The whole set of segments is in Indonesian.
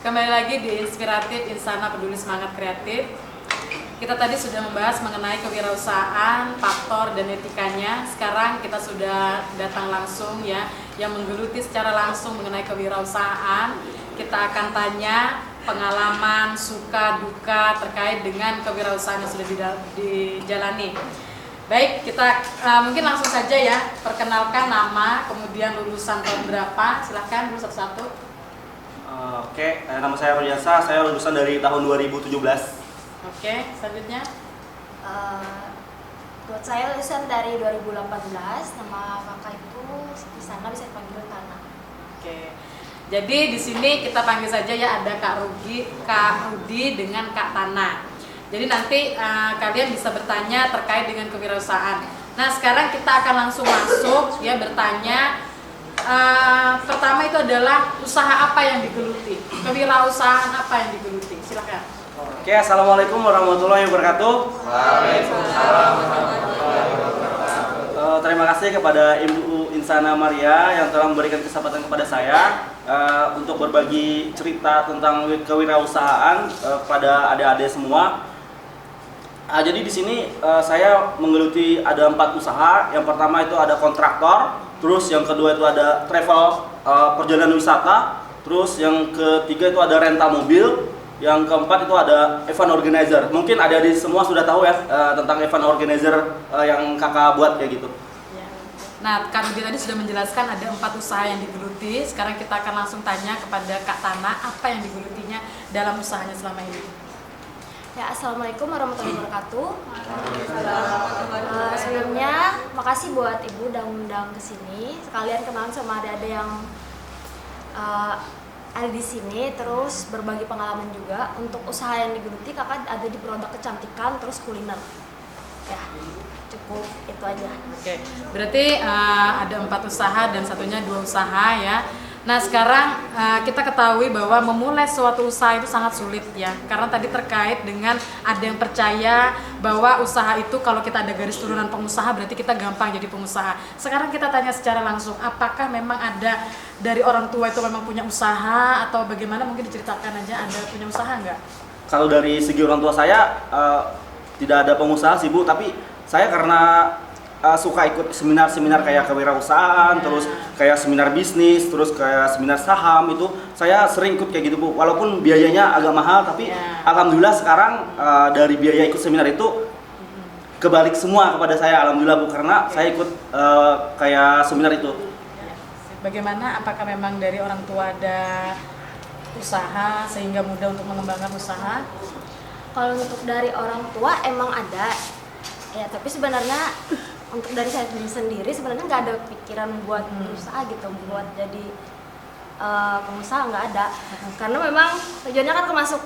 Kembali lagi di Inspiratif Insana Peduli Semangat Kreatif. Kita tadi sudah membahas mengenai kewirausahaan, faktor dan etikanya. Sekarang kita sudah datang langsung ya, yang menggeluti secara langsung mengenai kewirausahaan. Kita akan tanya pengalaman, suka, duka terkait dengan kewirausahaan yang sudah dijalani. Baik, kita mungkin langsung saja ya, perkenalkan nama, kemudian lulusan tahun berapa, silahkan dulu satu-satu. Oke, nama saya Rojasa, saya lulusan dari tahun 2017. Oke, selanjutnya. Buat saya lulusan dari 2018, nama kakak itu di sana bisa dipanggil Tana. Oke. Jadi di sini kita panggil saja ya, ada Kak Rudi dengan Kak Tana. Jadi nanti kalian bisa bertanya terkait dengan kewirausahaan. Nah, sekarang kita akan langsung masuk ya, bertanya. Pertama itu adalah usaha apa yang digeluti, kewirausahaan apa yang digeluti, silakan. Oke, assalamualaikum warahmatullahi wabarakatuh. Waalaikumsalam warahmatullahi wabarakatuh. Terima kasih kepada Ibu Insana Maria yang telah memberikan kesempatan kepada saya untuk berbagi cerita tentang kewirausahaan kepada adik-adik semua. Jadi di sini saya menggeluti ada 4 usaha. Yang pertama itu ada kontraktor, terus yang kedua itu ada travel perjalanan wisata, terus yang ketiga itu ada rental mobil, yang keempat itu ada event organizer. Mungkin adik-adik semua sudah tahu ya tentang event organizer yang kakak buat kayak gitu. Nah, Kak Rudi tadi sudah menjelaskan ada 4 usaha yang digeluti. Sekarang kita akan langsung tanya kepada Kak Tana apa yang digelutinya dalam usahanya selama ini. Ya, assalamualaikum warahmatullahi wabarakatuh. Sebelumnya, makasih buat ibu udah undang ke sini. Sekalian kenalan sama adik-adik yang ada di sini, terus berbagi pengalaman juga. Untuk usaha yang digeluti, kakak ada di produk kecantikan, terus kuliner. Ya, cukup itu aja. Oke, berarti ada 4 usaha dan satunya 2 usaha ya. Nah, sekarang kita ketahui bahwa memulai suatu usaha itu sangat sulit ya, karena tadi terkait dengan ada yang percaya bahwa usaha itu kalau kita ada garis turunan pengusaha berarti kita gampang jadi pengusaha. Sekarang kita tanya secara langsung, apakah memang ada dari orang tua itu memang punya usaha atau bagaimana? Mungkin diceritakan aja, ada punya usaha nggak? Kalau dari segi orang tua saya tidak ada pengusaha sih Bu, tapi saya karena suka ikut seminar-seminar kayak kewirausahaan, terus kayak seminar bisnis, terus kayak seminar saham, itu saya sering ikut kayak gitu Bu. Walaupun biayanya agak mahal, tapi alhamdulillah sekarang dari biaya ikut seminar itu kebalik semua kepada saya, alhamdulillah Bu, karena saya ikut kayak seminar itu. Bagaimana? Apakah memang dari orang tua ada usaha sehingga mudah untuk mengembangkan usaha? Kalau untuk dari orang tua emang ada, ya tapi sebenarnya untuk dari saya sendiri sebenarnya nggak ada pikiran buat berusaha gitu, buat jadi pengusaha nggak ada. Karena memang tujuannya kan masuk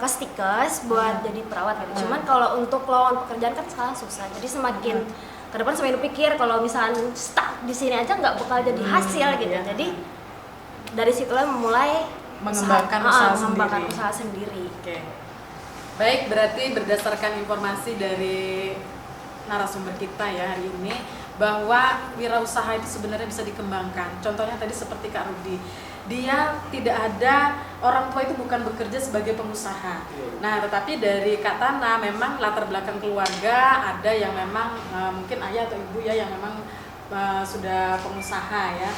ke stikes buat jadi perawat gitu. Cuman kalau untuk lowongan pekerjaan kan sekarang susah. Jadi semakin ke depan semakin pikir kalau misalnya stuck di sini aja nggak bakal jadi hasil gitu. Jadi dari situlah memulai Mengembangkan usaha sendiri. Oke. Baik, berarti berdasarkan informasi dari narasumber kita ya hari ini, bahwa wirausaha itu sebenarnya bisa dikembangkan. Contohnya tadi seperti Kak Rudi, dia tidak ada, orang tua itu bukan bekerja sebagai pengusaha. Nah, tetapi dari Kak Tana memang latar belakang keluarga ada yang memang mungkin ayah atau ibu ya yang memang sudah pengusaha ya.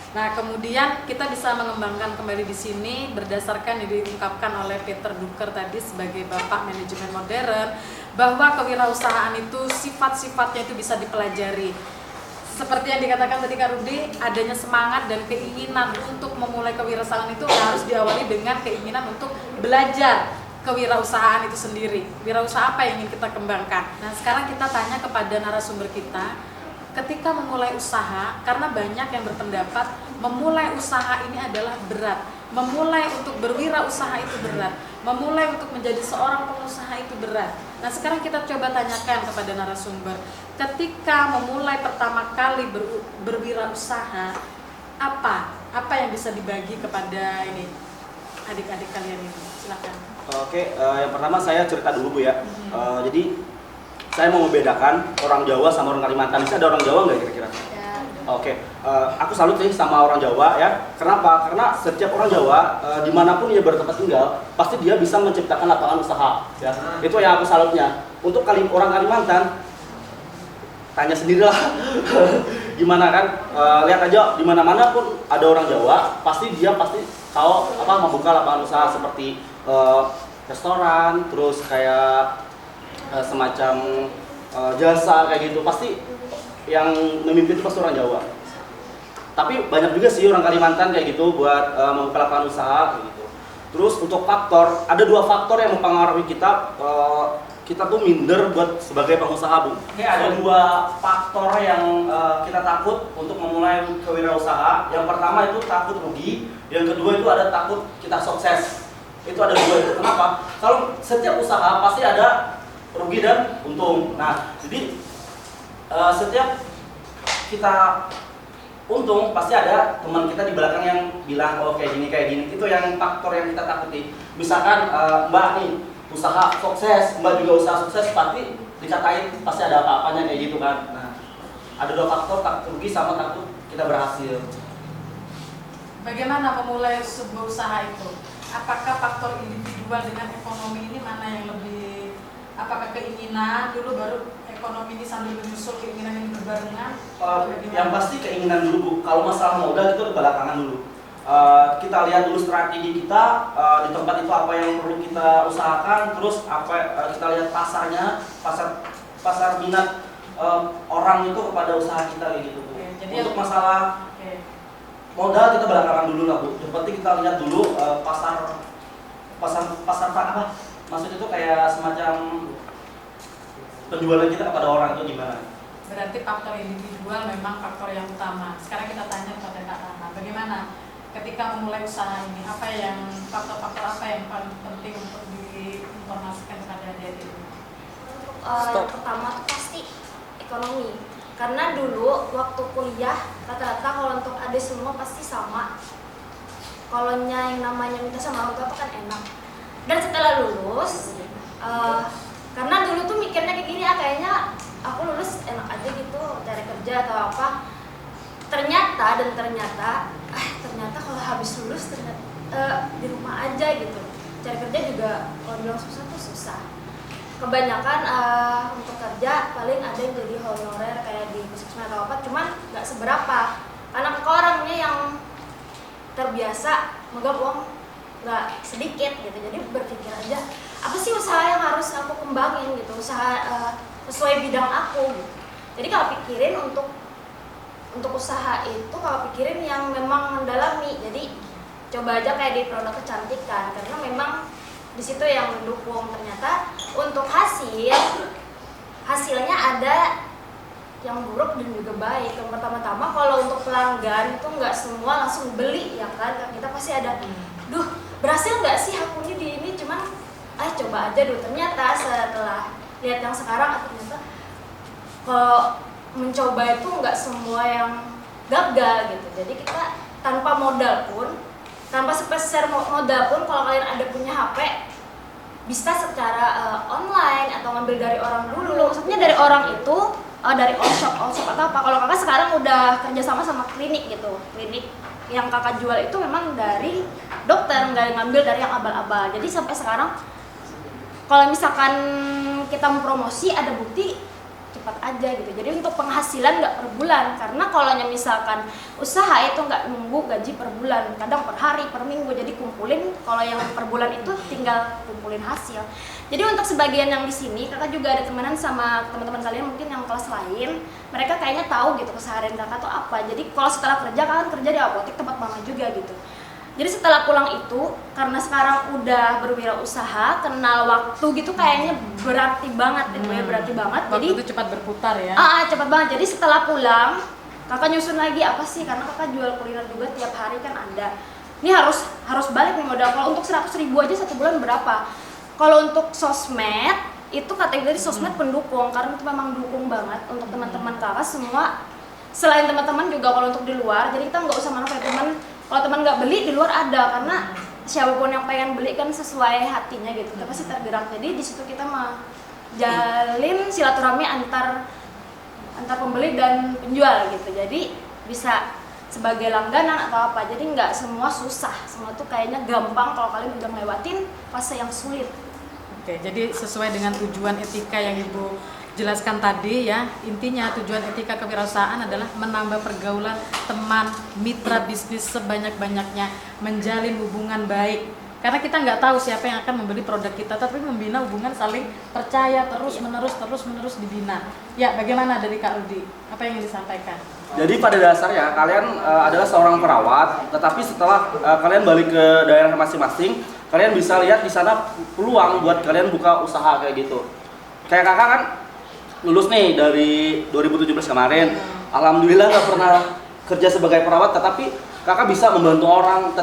Nah, kemudian kita bisa mengembangkan kembali di sini berdasarkan yang diungkapkan oleh Peter Drucker tadi sebagai Bapak Manajemen Modern, bahwa kewirausahaan itu sifat-sifatnya itu bisa dipelajari. Seperti yang dikatakan tadi Kak Rudi, adanya semangat dan keinginan untuk memulai kewirausahaan itu harus diawali dengan keinginan untuk belajar kewirausahaan itu sendiri. Wirausaha apa yang ingin kita kembangkan? Nah, sekarang kita tanya kepada narasumber kita, ketika memulai usaha, karena banyak yang berpendapat memulai usaha ini adalah berat, memulai untuk berwirausaha itu berat, memulai untuk menjadi seorang pengusaha itu berat. Nah, sekarang kita coba tanyakan kepada narasumber, ketika memulai pertama kali berwirausaha, apa yang bisa dibagi kepada ini adik-adik kalian ini? Silakan. Oke, yang pertama saya cerita dulu Bu ya. Jadi saya mau membedakan orang Jawa sama orang Kalimantan. Bisa ada orang Jawa nggak kira-kira? Ya, Oke, aku salut nih sama orang Jawa ya. Kenapa? Karena setiap orang Jawa dimanapun dia bertempat tinggal, pasti dia bisa menciptakan lapangan usaha. Ya, itu yang aku salutnya. Untuk orang Kalimantan, tanya sendirilah, gimana kan? Lihat aja di mana-mana pun ada orang Jawa, pasti tahu apa membuka lapangan usaha seperti restoran, terus kayak semacam jasa kayak gitu. Pasti yang memimpin itu pasti orang Jawa. Tapi banyak juga sih orang Kalimantan kayak gitu buat membuka lapangan usaha kayak gitu. Terus untuk faktor, ada 2 faktor yang mempengaruhi kita tuh minder buat sebagai pengusaha, Bu. Oke, ada 2 faktor yang kita takut untuk memulai kewirausaha. Yang pertama itu takut rugi, yang kedua itu ada takut kita sukses. Itu ada 2 itu. Kenapa? Kalau setiap usaha pasti ada rugi dan untung. Nah, jadi setiap kita untung pasti ada teman kita di belakang yang bilang oh kayak gini. Itu yang faktor yang kita takuti. Misalkan Mbak nih usaha sukses, Mbak juga usaha sukses, pasti dikatain pasti ada apa-apanya kayak gitu kan. Nah, ada 2 faktor, takut rugi sama takut kita berhasil. Bagaimana memulai sebuah usaha itu? Apakah faktor individual dengan ekonomi ini mana yang lebih, apakah keinginan dulu baru ekonomi ini sambil menyusul keinginan yang berbarengan? Yang pasti keinginan dulu, Bu. Kalau masalah modal itu belakangan dulu. Kita lihat dulu strategi kita di tempat itu apa yang perlu kita usahakan, terus kita lihat pasarnya, pasar minat orang itu kepada usaha kita kayak gitu, Bu. Jadi untuk masalah modal kita belakangan dulu lah, Bu. Yang penting kita lihat dulu pasar apa? Maksud itu kayak semacam penjualan kita kepada orang itu gimana? Berarti faktor individual memang faktor yang utama. Sekarang kita tanya kepada Kak Rana, bagaimana ketika memulai usaha ini, apa yang faktor-faktor apa yang paling penting untuk diinformasikan kepada adik-adik? Yang pertama tuh pasti ekonomi. Karena dulu waktu kuliah rata-rata kalau untuk adik semua pasti sama. Kalau yang namanya minta sama orang tua itu kan enak. Dan setelah lulus, karena dulu tuh mikirnya kayak gini, kayaknya aku lulus enak aja gitu, cari kerja atau apa. Ternyata kalau habis lulus ternyata di rumah aja gitu. Cari kerja juga kalau bilang susah tuh susah. Kebanyakan untuk kerja paling ada yang jadi honorer kayak di puskesmas atau apa, cuman nggak seberapa. Karena orangnya yang terbiasa megang uang nggak sedikit gitu, jadi berpikir aja apa sih usaha yang harus aku kembangin gitu, usaha sesuai bidang aku gitu. Jadi kalau pikirin untuk usaha itu, kalau pikirin yang memang mendalami, jadi coba aja kayak di produk kecantikan, karena memang di situ yang mendukung. Ternyata untuk hasilnya ada yang buruk dan juga baik. Yang pertama-tama kalau untuk pelanggan itu nggak semua langsung beli ya kan, kita pasti ada berhasil nggak sih aku di ini, cuman coba aja dulu. Ternyata setelah lihat yang sekarang, ternyata kalau mencoba itu nggak semua yang gagal gitu. Jadi kita tanpa modal pun, tanpa sepeser modal pun, kalau kalian ada punya HP, bisa secara online atau ngambil dari orang dulu. Maksudnya dari orang itu, dari all shop atau apa. Kalau kakak sekarang udah kerjasama sama klinik gitu. Klinik yang kakak jual itu memang dari dokter, nggak ngambil dari yang abal-abal. Jadi sampai sekarang kalau misalkan kita mempromosi ada bukti, cepat aja gitu. Jadi untuk penghasilan nggak per bulan, karena kalau misalkan usaha itu nggak nunggu gaji per bulan, kadang per hari, per minggu. Jadi kumpulin, kalau yang per bulan itu tinggal kumpulin hasil. Jadi untuk sebagian yang di sini, kakak juga ada temenan sama teman-teman kalian mungkin yang kelas lain, mereka kayaknya tahu gitu keseharian kakak tuh apa. Jadi kalau setelah kerja, kakak kerja di apotek tempat mama juga gitu. Jadi setelah pulang itu, karena sekarang udah berwirausaha, kenal waktu gitu kayaknya berarti banget, berarti banget. Waktu jadi itu cepat berputar ya? Cepat banget. Jadi setelah pulang, kakak nyusun lagi apa sih, karena kakak jual kuliner juga tiap hari kan ada. Ini harus balik nih modal. Kalau untuk 100.000 aja 1 bulan berapa? Kalau untuk sosmed, itu kategori sosmed pendukung, karena itu memang dukung banget untuk teman-teman kakak semua. Selain teman-teman juga kalau untuk di luar, jadi kita nggak usah manfaat teman. Kalau teman nggak beli, di luar ada, karena siapapun yang pengen beli kan sesuai hatinya gitu, kita pasti tergerak. Jadi di situ kita mah jalin silaturahmi antar pembeli dan penjual gitu. Jadi bisa sebagai langganan atau apa. Jadi nggak semua susah, semua tuh kayaknya gampang kalau kalian udah ngelewatin fase yang sulit. Oke, jadi sesuai dengan tujuan etika yang Ibu jelaskan tadi ya, intinya tujuan etika kewirausahaan adalah menambah pergaulan teman, mitra bisnis sebanyak-banyaknya, menjalin hubungan baik. Karena kita nggak tahu siapa yang akan membeli produk kita, tapi membina hubungan saling percaya terus menerus dibina. Ya, bagaimana dari Kak Rudi? Apa yang ingin disampaikan? Jadi pada dasarnya kalian adalah seorang perawat, tetapi setelah kalian balik ke daerah masing-masing, kalian bisa lihat di sana peluang buat kalian buka usaha kayak gitu. Kayak kakak kan lulus nih dari 2017 kemarin, alhamdulillah nggak pernah kerja sebagai perawat, tetapi kakak bisa membantu orang,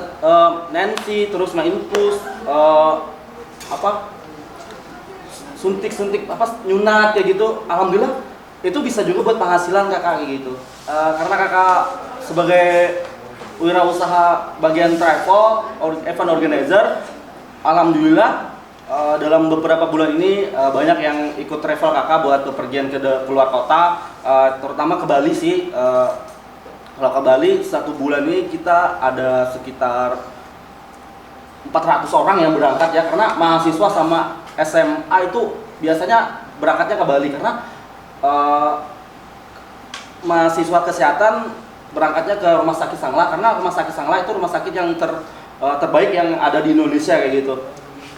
Nancy, terus infus, suntik nyunat kayak gitu. Alhamdulillah itu bisa juga buat penghasilan kakak kayak gitu. Karena kakak sebagai wirausaha bagian travel, event organizer, alhamdulillah dalam beberapa bulan ini banyak yang ikut travel kakak buat bepergian keluar kota, terutama ke Bali sih. Kalau ke Bali 1 bulan ini kita ada sekitar 400 orang yang berangkat ya, karena mahasiswa sama SMA itu biasanya berangkatnya ke Bali karena mahasiswa kesehatan berangkatnya ke Rumah Sakit Sangla, karena Rumah Sakit Sangla itu rumah sakit yang terbaik yang ada di Indonesia kayak gitu.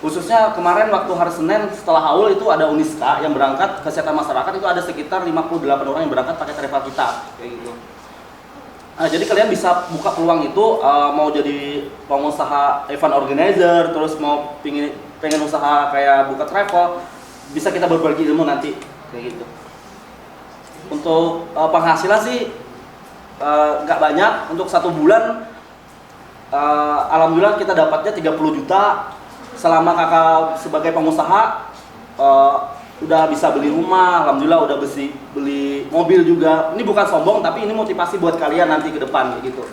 Khususnya kemarin waktu hari Senin setelah haul itu ada Uniska yang berangkat kesehatan masyarakat, itu ada sekitar 58 orang yang berangkat pakai travel kita kayak gitu. Jadi kalian bisa buka peluang itu, mau jadi pengusaha event organizer, terus mau pengen usaha kayak buka travel, bisa kita berbagi ilmu nanti kayak gitu. Untuk penghasilan sih nggak banyak. Untuk 1 bulan alhamdulillah kita dapatnya 30 juta. Selama kakak sebagai pengusaha udah bisa beli rumah, alhamdulillah udah beli mobil juga. Ini bukan sombong, tapi ini motivasi buat kalian nanti ke depan kayak gitu.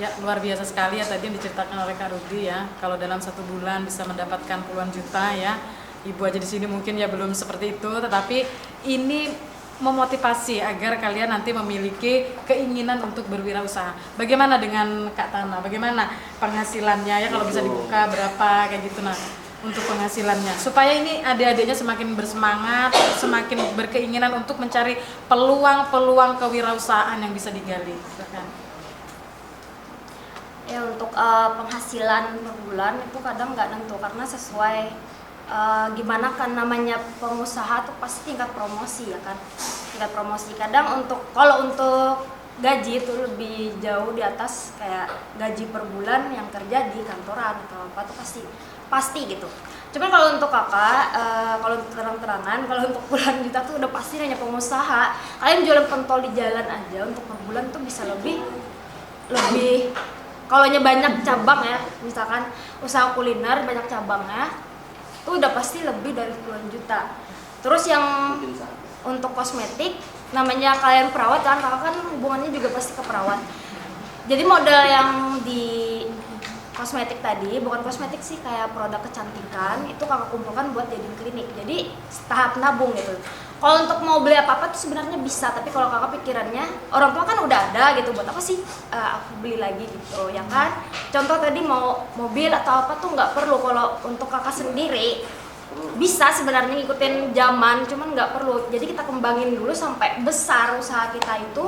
Ya, luar biasa sekali ya tadi yang diceritakan oleh Kak Rudi ya. Kalau dalam 1 bulan bisa mendapatkan puluhan juta ya. Ibu aja di sini mungkin ya belum seperti itu, tetapi ini memotivasi agar kalian nanti memiliki keinginan untuk berwirausaha. Bagaimana dengan Kak Tana? Bagaimana penghasilannya ya, kalau bisa dibuka berapa kayak gitu nah untuk penghasilannya, supaya ini adik-adiknya semakin bersemangat, semakin berkeinginan untuk mencari peluang-peluang kewirausahaan yang bisa digali. Silakan. Ya, untuk penghasilan per bulan itu kadang nggak nentu karena sesuai gimana kan namanya pengusaha tuh pasti tingkat promosi ya kan, tingkat promosi. Kadang kalau untuk gaji itu lebih jauh di atas kayak gaji per bulan yang kerja di kantoran atau apa tuh pasti gitu. Cuman kalau untuk kakak, kalau untuk terang-terangan, kalau untuk puluhan juta tuh udah pasti hanya pengusaha. Kalian jualan pentol di jalan aja untuk per bulan tuh bisa lebih kalau banyak cabang ya, misalkan usaha kuliner banyak cabangnya tuh udah pasti lebih dari puluhan juta. Terus yang untuk kosmetik, namanya kalian perawat kan, kakak kan hubungannya juga pasti ke perawat. Jadi modal yang di kosmetik tadi, bukan kosmetik sih, kayak produk kecantikan, itu kakak kumpulkan buat jadiin klinik. Jadi tahap nabung gitu. Kalau untuk mau beli apa-apa tuh sebenarnya bisa, tapi kalau kakak pikirannya orang tua kan udah ada gitu, buat apa sih aku beli lagi gitu ya kan. Contoh tadi mau mobil atau apa tuh nggak perlu. Kalau untuk kakak sendiri bisa sebenarnya ngikutin zaman, cuman nggak perlu. Jadi kita kembangin dulu sampai besar usaha kita itu,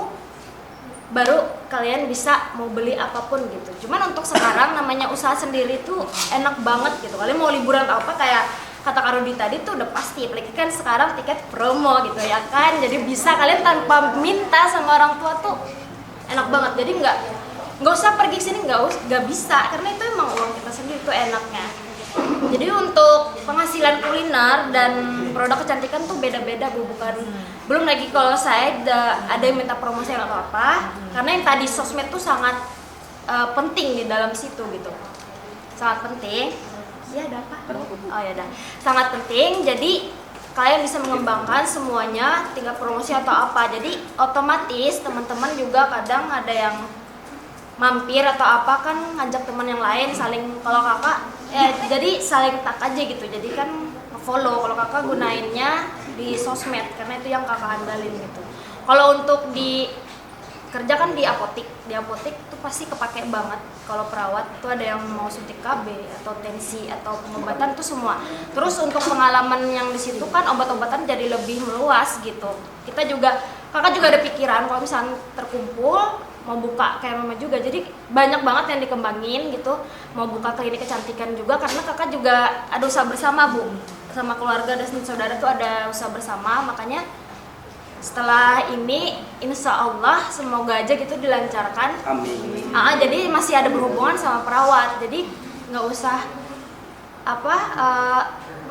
baru kalian bisa mau beli apapun gitu. Cuman untuk sekarang namanya usaha sendiri tuh enak banget gitu. Kalian mau liburan atau apa, kayak kata Kak Rudi tadi tuh udah pasti, apalagi kan sekarang tiket promo gitu ya kan. Jadi bisa kalian tanpa minta sama orang tua tuh enak banget. Jadi nggak usah pergi sini, nggak bisa, karena itu emang uang kita sendiri, itu enaknya. Jadi untuk penghasilan kuliner dan produk kecantikan tuh beda-beda Bu, bukan belum lagi kalau saya ada yang minta promosi atau apa, karena yang tadi sosmed tuh sangat penting di dalam situ gitu, sangat penting. Ya ada apa? Oh ya dah, sangat penting. Jadi kalian bisa mengembangkan semuanya, tinggal promosi atau apa. Jadi otomatis teman-teman juga kadang ada yang mampir atau apa kan, ngajak teman yang lain, saling, kalau kakak ya jadi saling tag aja gitu. Jadi kan follow, kalau kakak gunainnya di sosmed karena itu yang kakak andalin gitu. Kalau untuk di kerja kan di apotik tuh pasti kepake banget. Kalau perawat itu ada yang mau suntik KB atau tensi atau pengobatan tuh semua. Terus untuk pengalaman yang di situ kan obat-obatan jadi lebih meluas gitu. Kakak juga ada pikiran kalau misalnya terkumpul mau buka kayak mama juga, jadi banyak banget yang dikembangin gitu, mau buka klinik kecantikan juga karena kakak juga ada usaha bersama Bu, sama keluarga dan saudara tuh ada usaha bersama. Makanya setelah ini insya Allah semoga aja gitu dilancarkan. Amin. Jadi masih ada berhubungan sama perawat, jadi nggak usah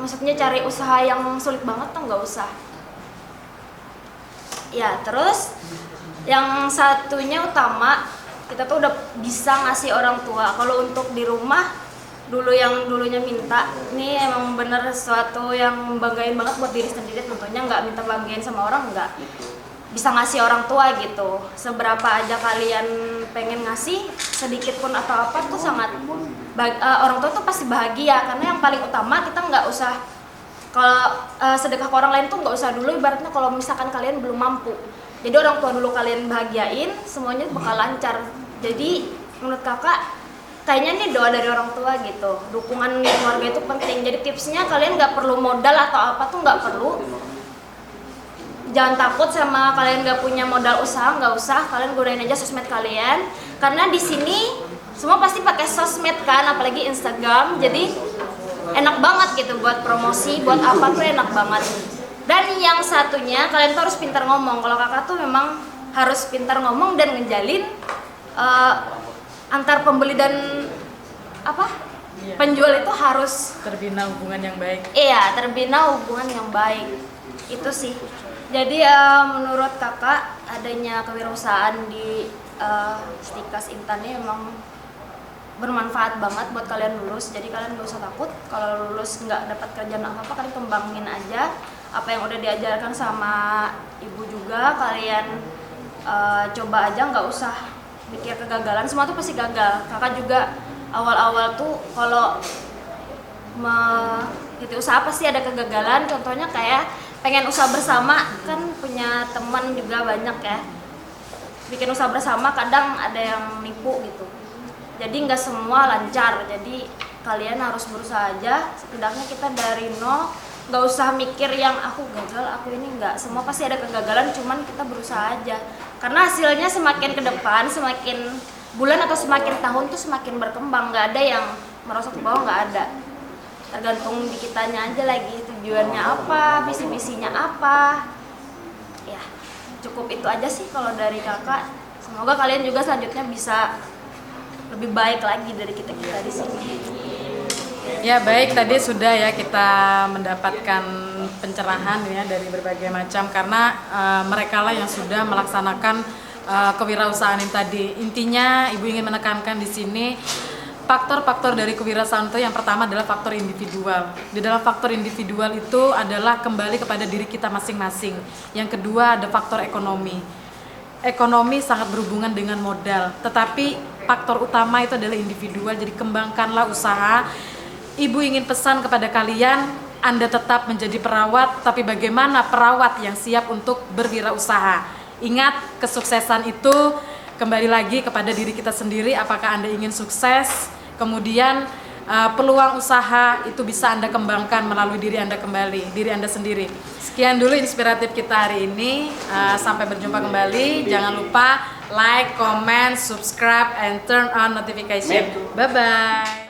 maksudnya cari usaha yang sulit banget tuh nggak usah ya. Terus yang satunya utama, kita tuh udah bisa ngasih orang tua. Kalau untuk di rumah yang dulunya minta, ini emang bener sesuatu yang membanggain banget buat diri sendiri. Tentunya nggak minta banggain sama orang, nggak, bisa ngasih orang tua gitu. Seberapa aja kalian pengen ngasih, sedikit pun atau apa tuh sangat orang tua tuh pasti bahagia. Karena yang paling utama kita nggak usah, kalau sedekah ke orang lain tuh nggak usah dulu, ibaratnya kalau misalkan kalian belum mampu. Jadi orang tua dulu kalian bahagiain, semuanya bakal lancar. Jadi menurut kakak, kayaknya nih doa dari orang tua gitu. Dukungan keluarga itu penting. Jadi tipsnya kalian nggak perlu modal atau apa tuh nggak perlu. Jangan takut sama kalian nggak punya modal usaha, nggak usah. Kalian gunain aja sosmed kalian. Karena di sini semua pasti pakai sosmed kan, apalagi Instagram. Jadi enak banget gitu buat promosi, buat apa tuh enak banget. Dan yang satunya kalian tuh harus pintar ngomong. Kalau kakak tuh memang harus pintar ngomong dan ngejalin antar pembeli dan penjual itu harus terbina hubungan yang baik. Iya, terbina hubungan yang baik. Itu sih. Jadi menurut kakak adanya kewirausahaan di Stikas Intan ini memang bermanfaat banget buat kalian lulus. Jadi kalian gak usah takut kalau lulus nggak dapat kerjaan apa-apa, kalian kembangin aja apa yang udah diajarkan sama ibu juga. Kalian coba aja, nggak usah mikir kegagalan, semua tuh pasti gagal. Kakak juga awal-awal tuh kalau gitu usaha pasti ada kegagalan. Contohnya kayak pengen usaha bersama, kan punya teman juga banyak ya, bikin usaha bersama kadang ada yang nipu gitu. Jadi nggak semua lancar, jadi kalian harus berusaha aja. Setidaknya kita dari nol, nggak usah mikir yang aku gagal, aku ini nggak. Semua pasti ada kegagalan, cuman kita berusaha aja. Karena hasilnya semakin ke depan, semakin bulan atau semakin tahun tuh semakin berkembang. Nggak ada yang merosot ke bawah, nggak ada. Tergantung di kitanya aja lagi, tujuannya apa, visi-visinya apa. Ya, cukup itu aja sih kalau dari kakak. Semoga kalian juga selanjutnya bisa lebih baik lagi dari kita di sini. Ya baik, tadi sudah ya kita mendapatkan pencerahan ya dari berbagai macam, karena mereka lah yang sudah melaksanakan kewirausahaan ini tadi. Intinya ibu ingin menekankan di sini faktor-faktor dari kewirausahaan itu yang pertama adalah faktor individual. Di dalam faktor individual itu adalah kembali kepada diri kita masing-masing. Yang kedua ada faktor ekonomi. Ekonomi sangat berhubungan dengan modal, tetapi faktor utama itu adalah individual. Jadi kembangkanlah usaha. Ibu ingin pesan kepada kalian, Anda tetap menjadi perawat, tapi bagaimana perawat yang siap untuk berwirausaha. Ingat, kesuksesan itu kembali lagi kepada diri kita sendiri. Apakah Anda ingin sukses? Kemudian peluang usaha itu bisa Anda kembangkan melalui diri Anda sendiri. Sekian dulu inspiratif kita hari ini. Sampai berjumpa kembali. Jangan lupa like, comment, subscribe, and turn on notification. Bye-bye.